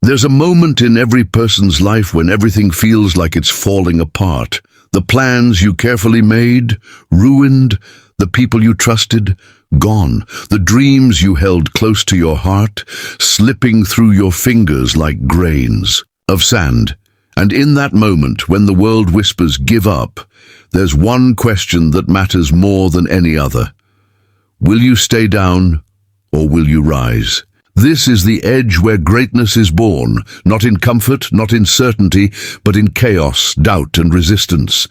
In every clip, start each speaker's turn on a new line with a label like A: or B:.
A: There's a moment in every person's life when everything feels like it's falling apart. The plans you carefully made, ruined. The people you trusted, gone. The dreams you held close to your heart, slipping through your fingers like grains of sand. And in that moment, when the world whispers, "Give up," there's one question that matters more than any other. Will you stay down, or will you rise? This is the edge where greatness is born, not in comfort, not in certainty, but in chaos, doubt, and resistance.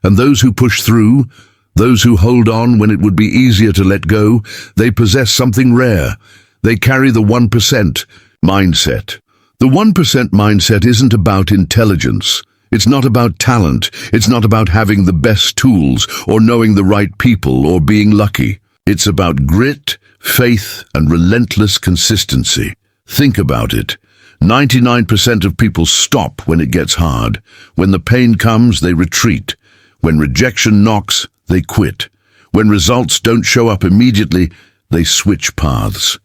A: And those who push through, those who hold on when it would be easier to let go, they possess something rare. They carry the 1% mindset. The 1% mindset isn't about intelligence. It's not about talent. It's not about having the best tools or knowing the right people or being lucky. It's about grit, faith, and relentless consistency. Think about it. 99% of people stop when it gets hard. When the pain comes, they retreat. When rejection knocks, they quit. When results don't show up immediately, they switch paths.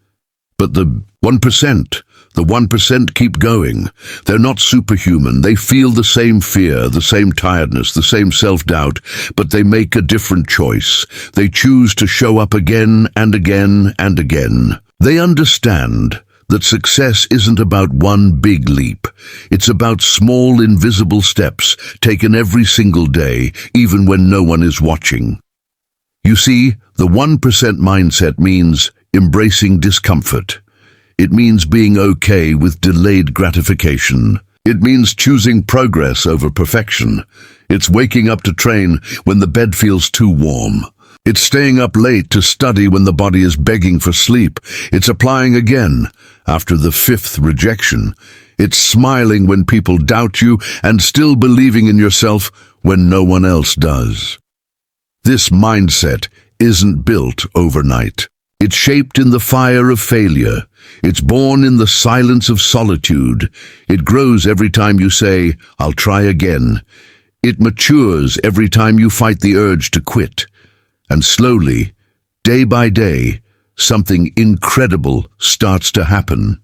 A: But the 1% keep going. They're not superhuman. They feel the same fear, the same tiredness, the same self-doubt, but they make a different choice. They choose to show up again and again and again. They understand that success isn't about one big leap. It's about small, invisible steps taken every single day, even when no one is watching. You see, the 1% mindset means embracing discomfort. It means being okay with delayed gratification. It means choosing progress over perfection. It's waking up to train when the bed feels too warm. It's staying up late to study when the body is begging for sleep. It's applying again after the 5th rejection. It's smiling when people doubt you and still believing in yourself when no one else does. This mindset isn't built overnight. It's shaped in the fire of failure. It's born in the silence of solitude. It grows every time you say, "I'll try again." It matures every time you fight the urge to quit. And slowly, day by day, something incredible starts to happen.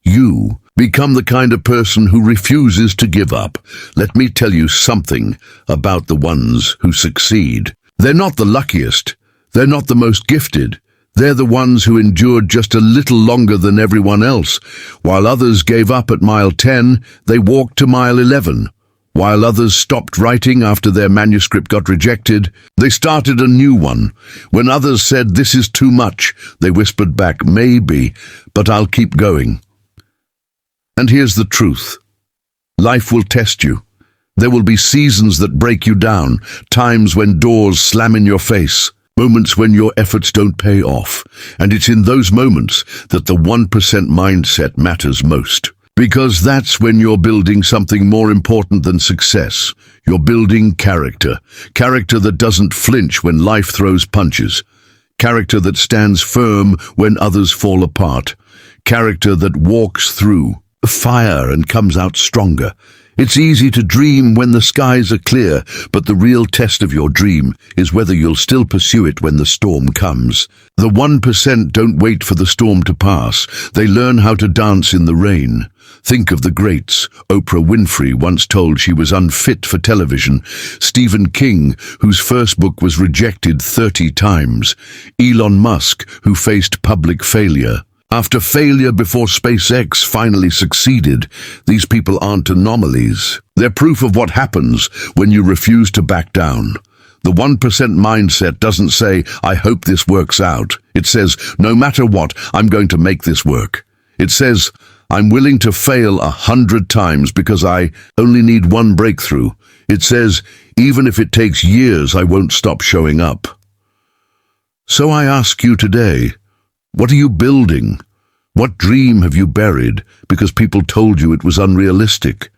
A: You become the kind of person who refuses to give up. Let me tell you something about the ones who succeed. They're not the luckiest. They're not the most gifted. They're the ones who endured just a little longer than everyone else. While others gave up at mile 10, they walked to mile 11. While others stopped writing after their manuscript got rejected, they started a new one. When others said, "This is too much," they whispered back, "Maybe, but I'll keep going." And here's the truth. Life will test you. There will be seasons that break you down, times when doors slam in your face, moments when your efforts don't pay off. And it's in those moments that the 1% mindset matters most. Because that's when you're building something more important than success. You're building character. Character that doesn't flinch when life throws punches. Character that stands firm when others fall apart. Character that walks through fire and comes out stronger. It's easy to dream when the skies are clear, but the real test of your dream is whether you'll still pursue it when the storm comes. The 1% don't wait for the storm to pass. They learn how to dance in the rain. Think of the greats. Oprah Winfrey once told she was unfit for television. Stephen King, whose first book was rejected 30 times. Elon Musk, who faced public failure. After failure before SpaceX finally succeeded, these people aren't anomalies. They're proof of what happens when you refuse to back down. The 1% mindset doesn't say, "I hope this works out." It says, "No matter what, I'm going to make this work." It says, "I'm willing to fail 100 times because I only need one breakthrough." It says, "Even if it takes years, I won't stop showing up." So I ask you today, what are you building? What dream have you buried because people told you it was unrealistic?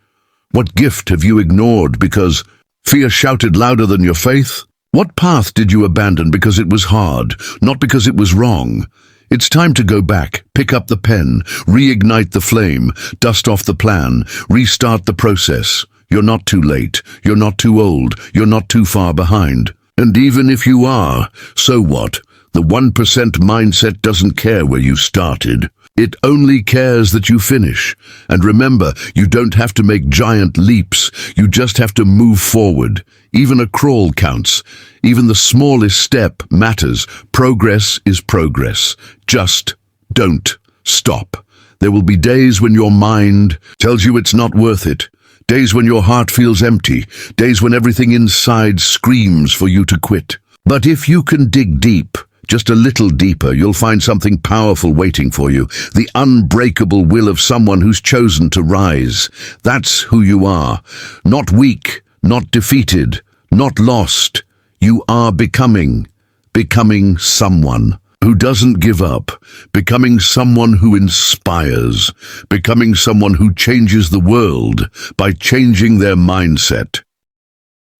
A: What gift have you ignored because fear shouted louder than your faith? What path did you abandon because it was hard, not because it was wrong? It's time to go back, pick up the pen, reignite the flame, dust off the plan, restart the process. You're not too late. You're not too old. You're not too far behind. And even if you are, so what? The 1% mindset doesn't care where you started. It only cares that you finish. And remember, you don't have to make giant leaps. You just have to move forward. Even a crawl counts. Even the smallest step matters. Progress is progress. Just don't stop. There will be days when your mind tells you it's not worth it. Days when your heart feels empty. Days when everything inside screams for you to quit. But if you can dig deep, just a little deeper, you'll find something powerful waiting for you. The unbreakable will of someone who's chosen to rise. That's who you are. Not weak, not defeated, not lost. You are becoming someone who doesn't give up, becoming someone who inspires, becoming someone who changes the world by changing their mindset.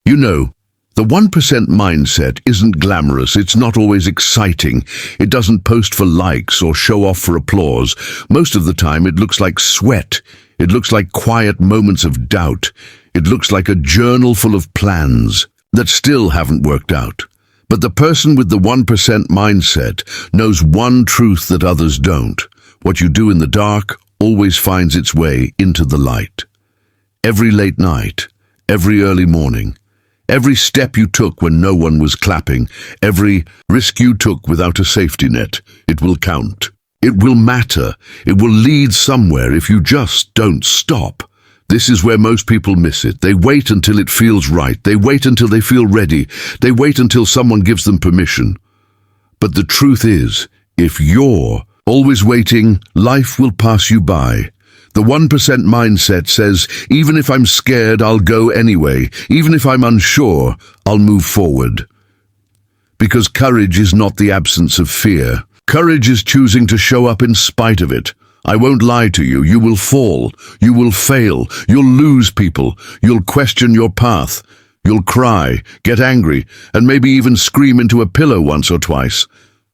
A: You know, the 1% mindset isn't glamorous, it's not always exciting, it doesn't post for likes or show off for applause. Most of the time it looks like sweat, it looks like quiet moments of doubt, it looks like a journal full of plans that still haven't worked out. But the person with the 1% mindset knows one truth that others don't. What you do in the dark always finds its way into the light. Every late night, every early morning, every step you took when no one was clapping, every risk you took without a safety net, it will count. It will matter. It will lead somewhere if you just don't stop. This is where most people miss it. They wait until it feels right. They wait until they feel ready. They wait until someone gives them permission. But the truth is, if you're always waiting, life will pass you by. The 1% mindset says, even if I'm scared, I'll go anyway. Even if I'm unsure, I'll move forward. Because courage is not the absence of fear. Courage is choosing to show up in spite of it. I won't lie to you. You will fall. You will fail. You'll lose people. You'll question your path. You'll cry, get angry, and maybe even scream into a pillow once or twice.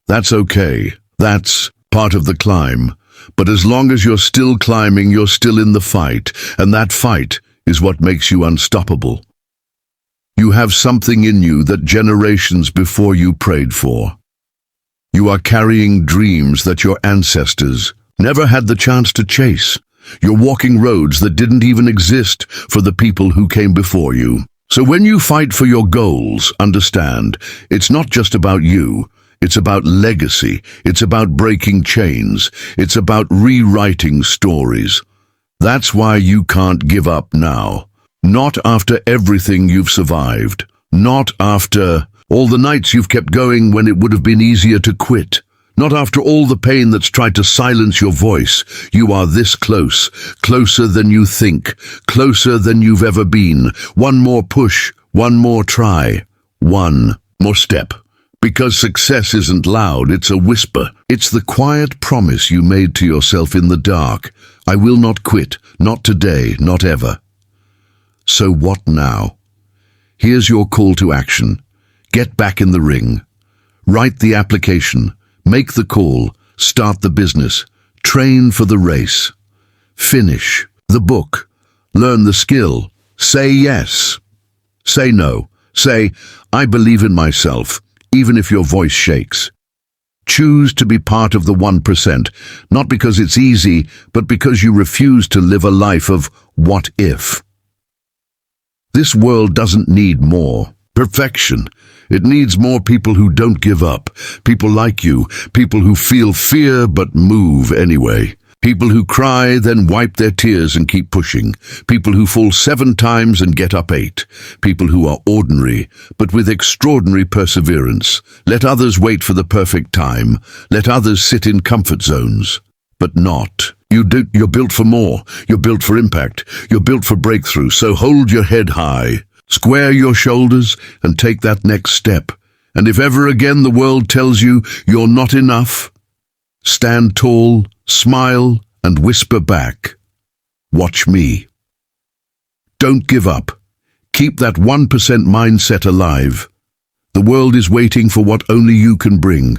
A: That's okay. That's part of the climb. But as long as you're still climbing, you're still in the fight, and that fight is what makes you unstoppable. You have something in you that generations before you prayed for. You are carrying dreams that your ancestors never had the chance to chase. You're walking roads that didn't even exist for the people who came before you. So when you fight for your goals, understand, it's not just about you. It's about legacy. It's about breaking chains. It's about rewriting stories. That's why you can't give up now. Not after everything you've survived. Not after all the nights you've kept going when it would have been easier to quit. Not after all the pain that's tried to silence your voice. You are this close, closer than you think, closer than you've ever been. One more push, one more try, one more step. Because success isn't loud, it's a whisper. It's the quiet promise you made to yourself in the dark. I will not quit, not today, not ever. So what now? Here's your call to action. Get back in the ring. Write the application. Make the call, start the business, train for the race, finish the book, learn the skill, say yes, say no, say, I believe in myself, even if your voice shakes. Choose to be part of the 1%, not because it's easy, but because you refuse to live a life of what if. This world doesn't need more perfection. It needs more people who don't give up, people like you, people who feel fear but move anyway, people who cry then wipe their tears and keep pushing, people who fall 7 times and get up 8, people who are ordinary but with extraordinary perseverance. Let others wait for the perfect time, let others sit in comfort zones, but not. You're built for more, you're built for impact, you're built for breakthrough, so hold your head high. Square your shoulders and take that next step. And if ever again the world tells you you're not enough, stand tall, smile, and whisper back, watch me. Don't give up. Keep that 1% mindset alive. The world is waiting for what only you can bring.